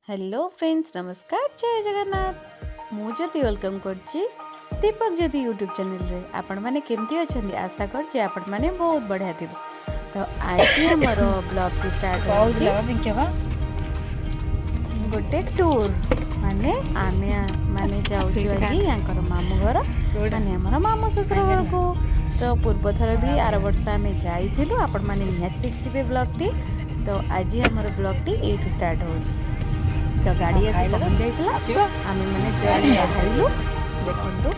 Hello friends नमस्कार जय जगन्नाथ मुझे वेलकम करची दीपक ज्योति यूट्यूब चैनल रे आपण माने केमती अछंदी आशा करची आपण माने बहुत बढ़िया थिबो। तो आज हमर ब्लॉग की स्टार्ट होची गोटे टूर माने आमे माने जाउची आज यांकर मामू घर माने हमर मामू ससुर घर को। तो पूर्व थर भी आर वर्ष आमे जाइथिलु आपण माने निहात देखिबे ब्लॉग टी। तो आज हमर ब्लॉग टी एटू स्टार्ट होची। तो गाड़ी आसी पहुंच जाइतला आमे माने जॉइन बाहरिलु देखंतु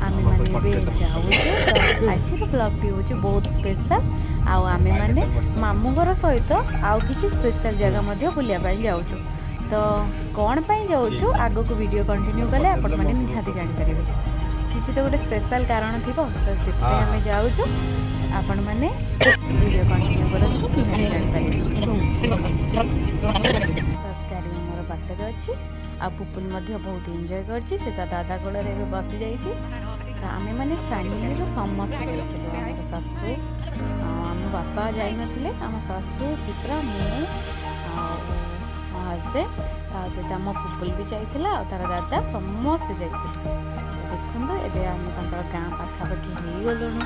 आमे माने बे जाउछु। तो आजिर ब्लॉग टी होची बहुत स्पेशल आउ आमे माने मामू घर सहित आउ किछि स्पेशल जगह मध्ये बुलिया पई जाउछु। तो कोन पई जाउछु आगो को वीडियो कंटिन्यू कले आपण माने निहाती जानि परिबे किछि तो गोटे स्पेशल कारण थिबो। तो सेते आमे जाउछु आपण माने वीडियो कंटिन्यू करंतु निहाती जानि परिबे। बाटर अच्छी आ पुपुल बहुत एंजॉय करछि से दादा कोल रे बसी जाइछि। तो आमे माने फैमिली रो समस्त जाइथिलु हमर सासू आम बापा जाई नथिले आम सासू सित्रा मु हस्बैंड ता से आम पुपुल भी जाइथिला आ तार दादा समस्त जाइथिलु। तो देखंतु एबे आम तांकर गां पाखा पाखी हेई गलुनु।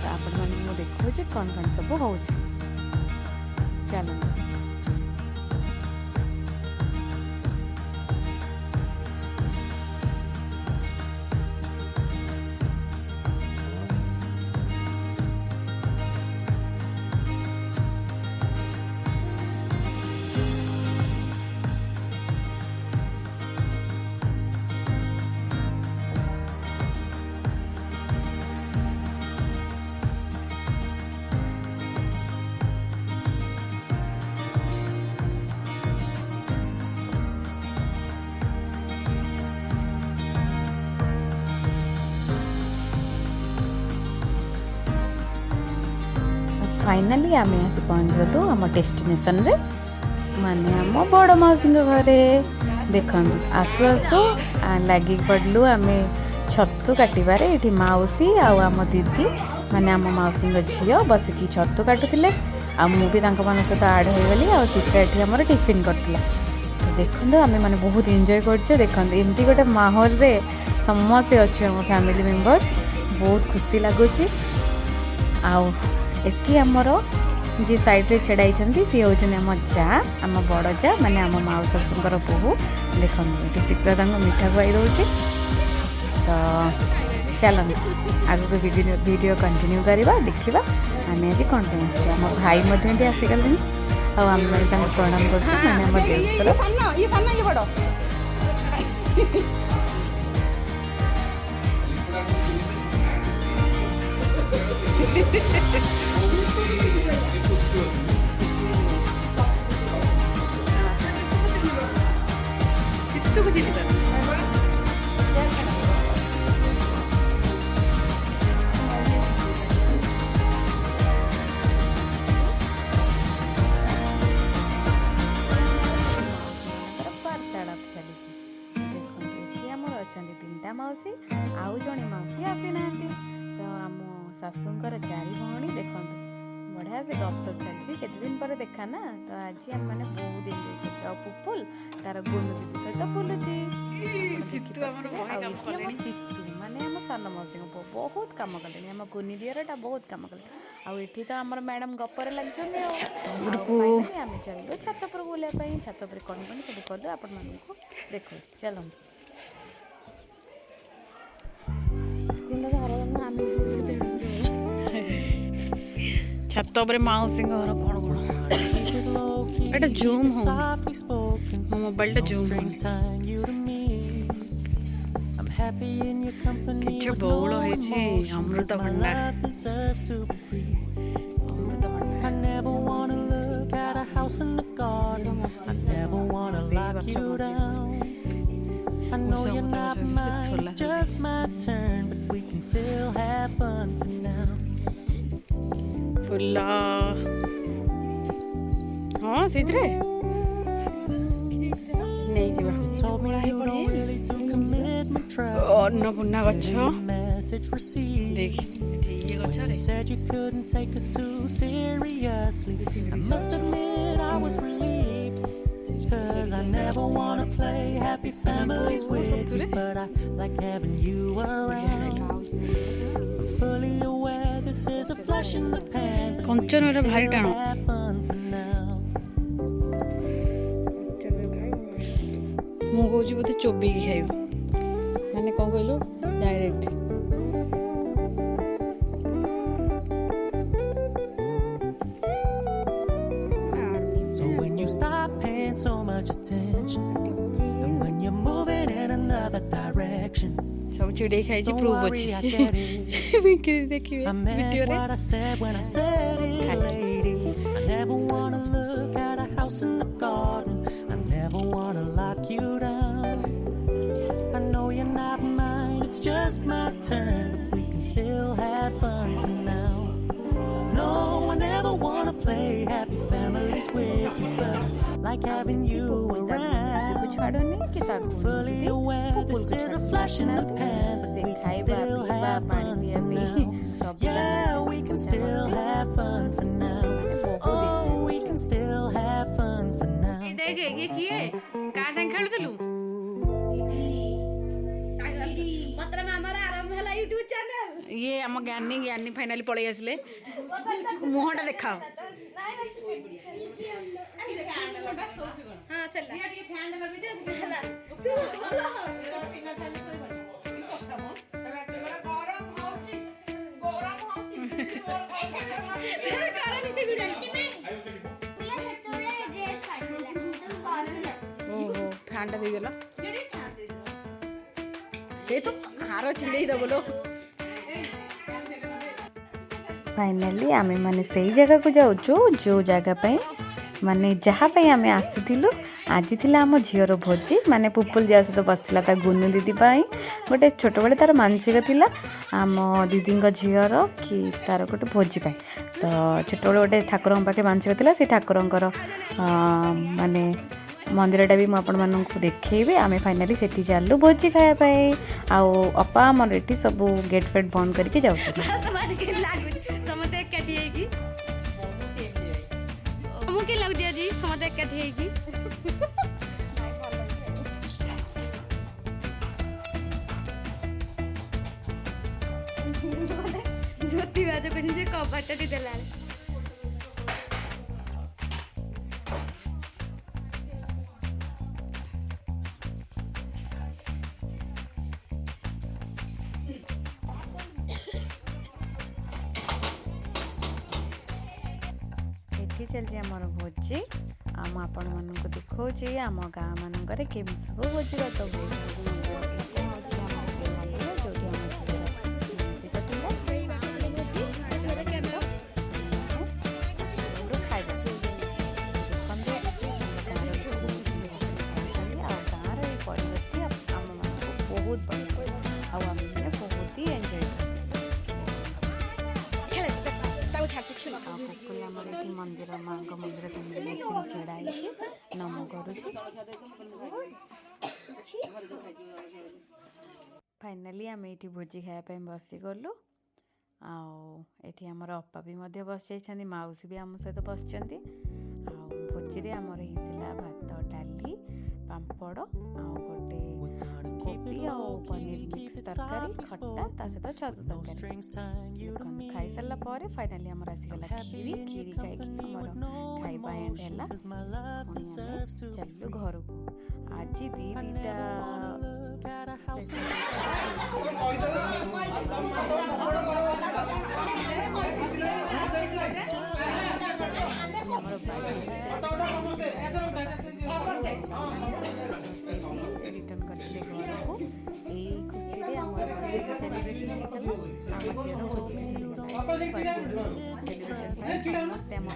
तो आपण माने मु देखौछि कोन कोन सब होउछि चलो। फाइनाली आम आसी पहुँच गलु आम डेस्टिनेशन रे माने आम बड़ मौसी घरे। देख आसु आसु लगी पड़लु आम छतु काटबारे ये मौसी आम दीदी माने आम मौसी झील बसिकी छतु काटुले आ मुझे सहित आड हो गली आ सीता आम टिफिन करथिला। तो देखो आम मैंने बहुत एंजॉय कर देखते एमती गोटे माहौल रे समस्ते अच्छे आम फैमिली मेंबर्स बहुत खुशी लगुच। एति आमर जी साइड रे छेड़ाई सी होचन आम जा आम बड़ जा माने आम माँ ससुर बोहू देखो ये शीघ्र मिठा खुआई दौर। तो चलो आगे वीडियो कंटिन्यू करवा देखा आम आज कौन आम भाई भी आसीगले आम प्रणाम कर तीनटा मौसी आउ जड़े मौसी आसी ना। तो आम सासूंकर चारि भौणी देखो बढ़िया से गपसप चलती केते दिन पर देखा ना। तो आज आम मैंने बहुत दिन पुपुल तार गुनु दीदी सहित बुलुची माने आम सान मौसी बहुत कम कले आम कुनी दियरटा बहुत कम कले आठी तो आम मैडम गपर लगे आम चलू छात पर बुलाया छात पर कौन कौन सब कलु आपण मानू देखो चलो। छात पर मौसी घर कौन कौन एटा जूम हो मो मोबाइल टा जूम किछ बौल होइछि अमृत भंडार I know you're not mine, it's just my turn, but we can still have fun for now. फुल्ला हाँ सीधे नहीं जी अन्नपूर्णा गछ देख ये गछ रे 'Cause I never wanna play happy families with you, but I like having you around. I'm fully aware this is a flash in the pan. कंचन रे भारी टाणो Have fun for now. ମୁଁ କହୁଛି ବୋଧେ ଚୋବେଇକି ଖାଇବ ମାନେ କ'ଣ କହିଲୁ direct So when you stop paying so much attention, and when you're moving in another direction, ସବୁ ଚିଡ଼େଇ ଖାଇଛି don't ପ୍ରୁଭ୍ worry, I ଅଛି get it. ବିକ୍ରି ଦେଖିବେ I meant ଭିଡ଼ିଓରେ what I said when I said it, lady. I never wanna look at a house in the garden. I never wanna lock you down. I know you're not mine, it's just my turn. We can still have fun for now. No, I never wanna play happy families with you, but I like having you around. ଛାଡ଼ୁନି କି ତାକୁ Fully aware this is a flash in the pan, but ସେ we can ଖାଇବା still ପିଇବା have ପାଣି fun ପିଇବା for ପାଇଁ now. ସବୁ Yeah, we can still have fun for now. Oh, we can still have fun for now. ଦେଖେ ଇଏ କିଏ କାହା ସାଙ୍ଗେ ଖେଳୁଥିଲୁ ଇଏ ଆମ ଜ୍ଞାନୀ ଜ୍ଞାନୀ ଫାଇନାଲି ପଳେଇ ଆସିଲେ ମୁହଁଟା ଦେଖାଅ ଓହୋ ଫ୍ୟାନ୍ଟା ଦେଇଦେଲ ଏ ତ ହାର ଛିଣ୍ଡେଇ ଦବ ଲୋ ଫାଇନାଲି ଆମେମାନେ ସେଇ ଜାଗାକୁ ଯାଉଛୁ ଯେଉଁ ଜାଗା ପାଇଁ ମାନେ ଯାହା ପାଇଁ ଆମେ ଆସିଥିଲୁ ଆଜି ଥିଲା ଆମ ଝିଅର ଭୋଜି ମାନେ ପୁପୁଲ ଯାହା ସହିତ ବସିଥିଲା ତା ଗୁନୁ ଦିଦି ପାଇଁ ଗୋଟେ ଛୋଟବେଳେ ତାର ମାନସିକ ଥିଲା ଆମ ଦିଦିଙ୍କ ଝିଅର କି ତାର ଗୋଟେ ଭୋଜି ପାଇଁ ତ ଛୋଟବେଳେ ଗୋଟେ ଠାକୁରଙ୍କ ପାଖେ ମାନସିକ ଥିଲା ସେ ଠାକୁରଙ୍କର ମାନେ ମନ୍ଦିରଟା ବି ମୁଁ ଆପଣମାନଙ୍କୁ ଦେଖେଇବି ଆମେ ଫାଇନାଲି ସେଠି ଚାଲିଲୁ ଭୋଜି ଖାଇବା ପାଇଁ ଆଉ ଅପା ଆମର ଏଠି ସବୁ ଗେଟ୍ ଫେଟ୍ ବନ୍ଦ କରିକି ଯାଉଛନ୍ତି ସମସ୍ତେ ଏକାଠି ହେଇକି ମୁଁ କି ଲାଗୁଛି ଆଜି ସମସ୍ତେ ଏକାଠି ହେଇକି ଜ୍ୟୋତି ବାଜ କହିଛନ୍ତି ଯେ କବାଟଟି ଦେଲା ଏଠି ଚାଲିଛି ଆମର ଭୋଜି ଆଉ ମୁଁ ଆପଣମାନଙ୍କୁ ଦେଖାଉଛି ଆମ ଗାଁ ମାନଙ୍କରେ କେମିତି ସବୁ ଭୋଜି ଭାତ ହୁଏ ବହୁତ ଭଲ ଆଉ ଆମେ ବହୁତ ହି ଏନ୍ଜୟ ଆମର ଏଠି ମନ୍ଦିର ମାଙ୍କ ମନ୍ଦିର ସାମ୍ନାରେ ଛିଡ଼ା ହେଇଛି ନମ କରୁଛି ଫାଇନାଲି ଆମେ ଏଠି ଭୋଜି ଖାଇବା ପାଇଁ ବସିଗଲୁ ଆଉ ଏଠି ଆମର ଅପା ବି ମଧ୍ୟ ବସିଯାଇଛନ୍ତି ମାଉସୀ ବି ଆମ ସହିତ ବସିଛନ୍ତି ଆଉ ଭୋଜିରେ ଆମର ହେଇଥିଲା ଭାତ ଡାଲି ପାମ୍ପଡ଼ ଆଉ ଗୋଟେ କୋବି ଆଉ ପନିର ମିକ୍ସ ତରକାରୀ ଖଟା ତା ସହିତ ଛତୁ ତରକାରୀ ଖାଇସାରିଲା ପରେ ଫାଇନାଲି ଆମର ଆସିଗଲା କ୍ଷୀରି କ୍ଷୀରି ଖାଇକି ଆମର ଖାଇବା ଏଣ୍ଡ ହେଲା ପୁଣି ଆମେ ଚାଲିଲୁ ଘରକୁ ଆଜି ଦିଟା ରିଟର୍ନ କରିଥିଲେ ଘରକୁ ଏଇ ଖୁସିରେ ଆମର ସେଲିବ୍ରେସନ୍ ହେଇଥିଲା ଆମ ଝିଅର ଭୋଜି ସେଲିବ୍ରେସନ୍ ସମସ୍ତେ ଆମ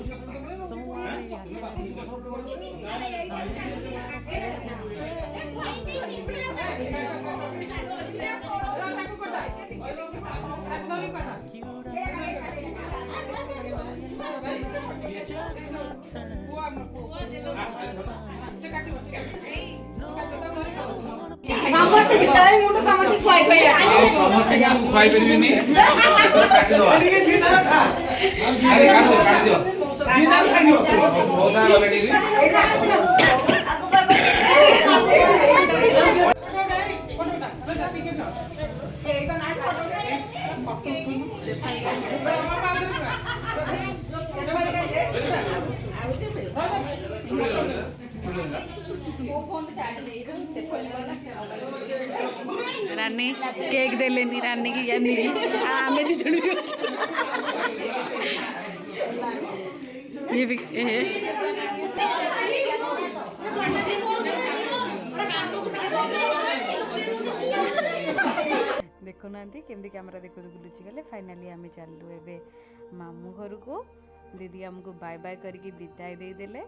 Don't worry, I love you. It's just my turn. ସମସ୍ତେ କାହାକୁ ଖୁଆଇ ପାରିବେନି କାଟିଦେବା ଆରେ କାଟିଦିଅ ବହୁତ ସାରା ଗଲେ रानी केक देलेनी रानी की यानी आमे दी जण भी अच्छे ये भी देखुना केमती कैमरा देखु लुचि गले फाइनाली आम चलू एबे मामू घर को दीदी आमको बाय बाय करके विदाई दे देले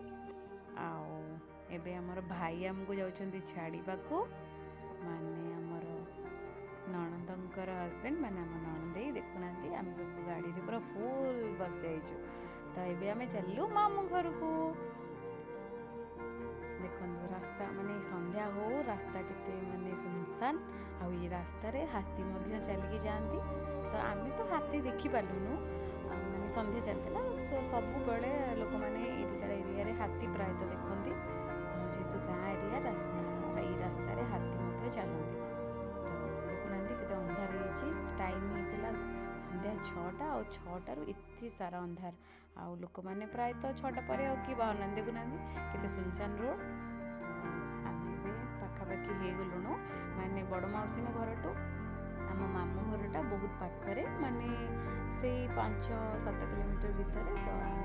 एबे हमर भाई आमको जाउछंती छाड़ीबा को माने हमर नणंदंकर हस्बैंड माने हम नणंदे देखुना आम सब गाड़ी रे पूरा फुल बस जाइछु तो एबे आम चलू मामू घर को देखो रास्ता माने संध्या हो रास्ता केते माने सुनसान आ ये रास्ता रे हाथी मध्य चलिके जाती तो आम तो हाथी देखी पालुनु माने संध्या चलता सब बेले लोक मैंने एरिया रे हाथी प्राय तो देखती जेहेतु गाँ एरिया रास्ता रे हाथी मध्य चलती तो देखुना केते अंधार टाइम होता संध्या 6टा और 6टारू एते सारा अंधार आउ लोक मैंने प्राय तो 6टा पर कि बाहर देखुना केते सुनसान रोड आम पाखापाखि हो गलुणु माने बड़ मौसी घरटू आम मामू घरटा बहुत पाखरे माने से 5-7 किलोमीटर भितर तो आम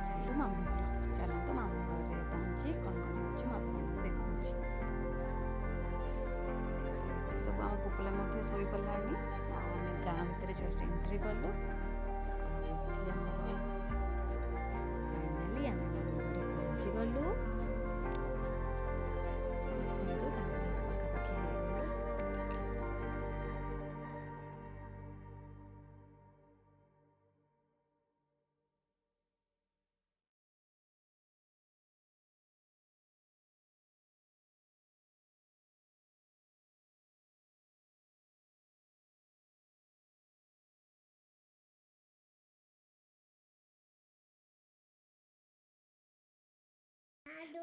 चलू मामू घर चलतु मामू घर पहुँची कौन कौन अच्छे आपको देखा सब आम पुपला शोई पड़ा आम गाँ भितर जस्ट एंट्री कलु फाइनाली आम मामू घर पहुँची गलु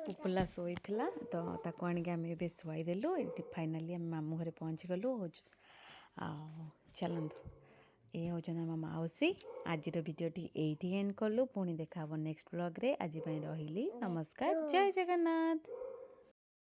पुपला शोई थिला तो ताको आनिक आम ए शुआई देलु फाइनाली आम मामू घरे पहुँची गलु चलतु ये हूँ आम मौसी आज भिडियोटी एंड कलु पुणी देखा नेक्स्ट ब्लॉग रे आज रही नमस्कार जय जगन्नाथ।